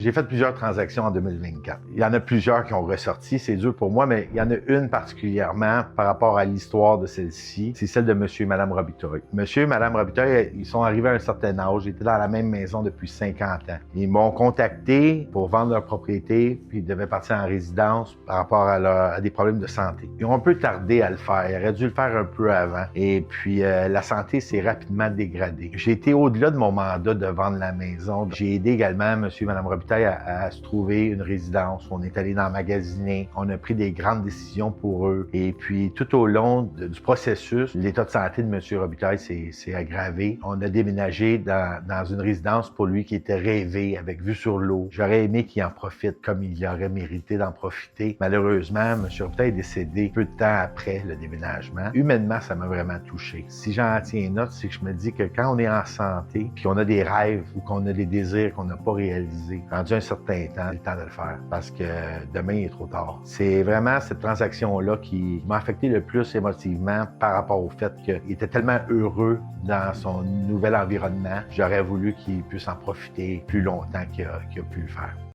J'ai fait plusieurs transactions en 2024. Il y en a plusieurs qui ont ressorti, c'est dur pour moi, mais il y en a une particulièrement par rapport à l'histoire de celle-ci. C'est celle de Monsieur et Madame Robitaille. Monsieur et Madame Robitaille, ils sont arrivés à un certain âge, ils étaient dans la même maison depuis 50 ans. Ils m'ont contacté pour vendre leur propriété, puis ils devaient partir en résidence par rapport à des problèmes de santé. Ils ont un peu tardé à le faire, ils auraient dû le faire un peu avant. Et puis la santé s'est rapidement dégradée. J'ai été au-delà de mon mandat de vendre la maison. J'ai aidé également Monsieur et Madame Robitaille à se trouver une résidence. On est allé dans magasiner, on a pris des grandes décisions pour eux. Et puis, tout au long du processus, l'état de santé de M. Robitaille s'est aggravé. On a déménagé dans une résidence pour lui qui était rêvée, avec vue sur l'eau. J'aurais aimé qu'il en profite comme il aurait mérité d'en profiter. Malheureusement, M. Robitaille est décédé peu de temps après le déménagement. Humainement, ça m'a vraiment touché. Si j'en tiens note, c'est que je me dis que quand on est en santé, puis qu'on a des rêves ou qu'on a des désirs qu'on n'a pas réalisés, rendu un certain temps, c'est le temps de le faire parce que demain, il est trop tard. C'est vraiment cette transaction-là qui m'a affecté le plus émotivement par rapport au fait qu'il était tellement heureux dans son nouvel environnement. J'aurais voulu qu'il puisse en profiter plus longtemps qu'il a pu le faire.